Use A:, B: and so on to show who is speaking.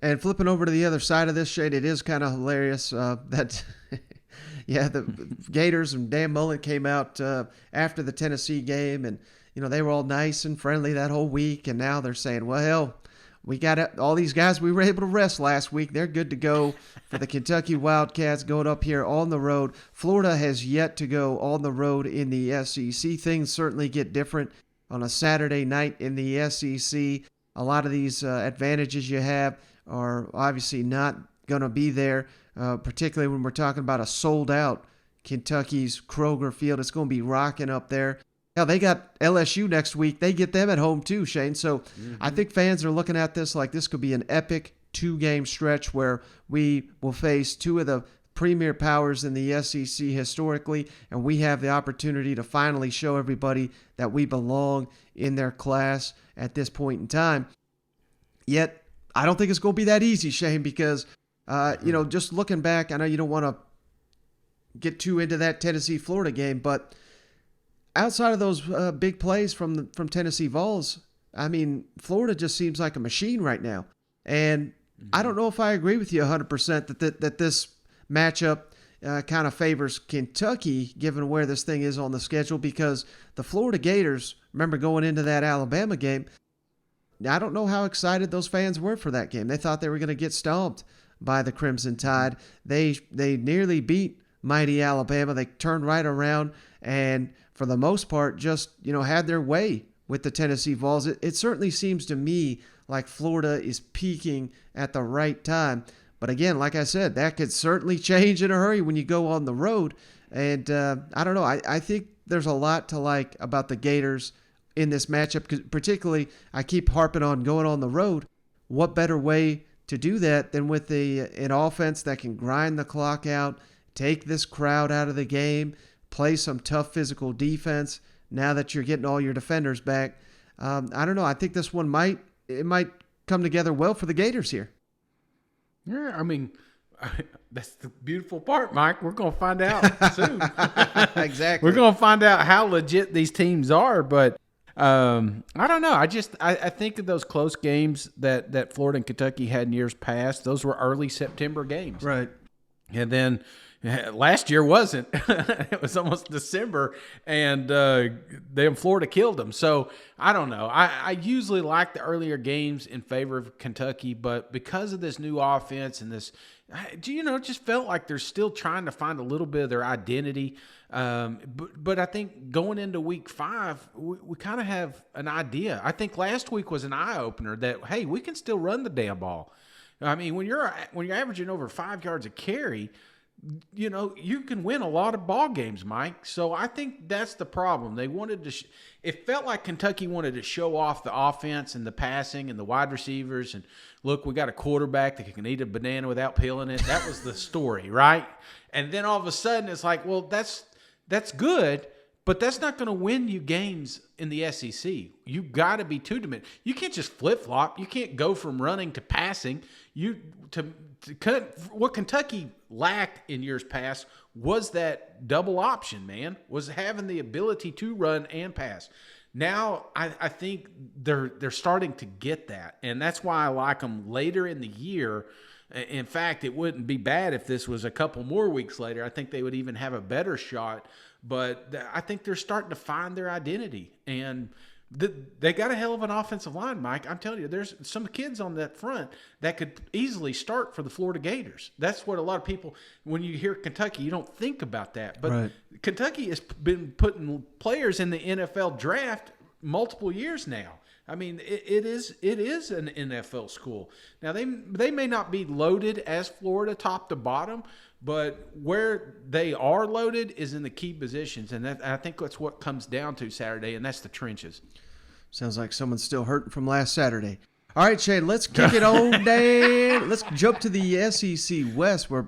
A: And flipping over to the other side of this, Shade, it is kind of hilarious that, yeah, the Gators and Dan Mullen came out after the Tennessee game, and they were all nice and friendly that whole week, and now they're saying, well, hell, we got all these guys we were able to rest last week. They're good to go for the Kentucky Wildcats going up here on the road. Florida has yet to go on the road in the SEC. Things certainly get different on a Saturday night in the SEC. A lot of these advantages you have are obviously not going to be there, particularly when we're talking about a sold-out Kentucky's Kroger Field. It's going to be rocking up there. Hell, they got LSU next week. They get them at home too, Shane. So I think fans are looking at this like this could be an epic 2-game stretch where we will face two of the premier powers in the SEC historically, and we have the opportunity to finally show everybody that we belong in their class at this point in time. Yet, I don't think it's going to be that easy, Shane, because, just looking back, I know you don't want to get too into that Tennessee-Florida game, but outside of those big plays from Tennessee Vols, I mean, Florida just seems like a machine right now. And I don't know if I agree with you 100% that this matchup kind of favors Kentucky, given where this thing is on the schedule, because the Florida Gators, remember going into that Alabama game, I don't know how excited those fans were for that game. They thought they were going to get stomped by the Crimson Tide. They nearly beat mighty Alabama. They turned right around and, for the most part, just had their way with the Tennessee Vols. It certainly seems to me like Florida is peaking at the right time. But again, like I said, that could certainly change in a hurry when you go on the road. And I don't know. I think there's a lot to like about the Gators in this matchup, 'cause particularly I keep harping on going on the road. What better way to do that than with an offense that can grind the clock out, take this crowd out of the game, play some tough physical defense now that you're getting all your defenders back. I don't know. I think this one might come together well for the Gators here.
B: Yeah, I mean, that's the beautiful part, Mike. We're going to find out soon.
A: Exactly.
B: We're going to find out how legit these teams are, but I don't know. I think of those close games that Florida and Kentucky had in years past. Those were early September games.
A: Right.
B: And then last year wasn't. It was almost December, and then Florida killed them. So I don't know. I usually like the earlier games in favor of Kentucky, but because of this new offense and this, it just felt like they're still trying to find a little bit of their identity. But I think going into week 5, we kind of have an idea. I think last week was an eye opener that, hey, we can still run the damn ball. I mean, when you're averaging over 5 yards a carry, you can win a lot of ball games, Mike. So I think that's the problem. They wanted to it felt like Kentucky wanted to show off the offense and the passing and the wide receivers. And look, we got a quarterback that can eat a banana without peeling it. That was the story, right? And then all of a sudden it's like, well, that's good, but that's not going to win you games in the SEC. You got to be two-dimensional. You can't just flip-flop. You can't go from running to passing. What Kentucky lacked in years past was that double option, man, was having the ability to run and pass. Now I think they're starting to get that, and that's why I like them later in the year. In fact, it wouldn't be bad if this was a couple more weeks later. I think they would even have a better shot. But I think they're starting to find their identity. And they got a hell of an offensive line, Mike. I'm telling you, there's some kids on that front that could easily start for the Florida Gators. That's what a lot of people, when you hear Kentucky, you don't think about that. But right. Kentucky has been putting players in the NFL draft multiple years now. I mean, it is an NFL school. Now, they may not be loaded as Florida top to bottom, but where they are loaded is in the key positions, and I think that's what comes down to Saturday, and that's the trenches.
A: Sounds like someone's still hurting from last Saturday. All right, Shane, let's kick it on down. Let's jump to the SEC West, where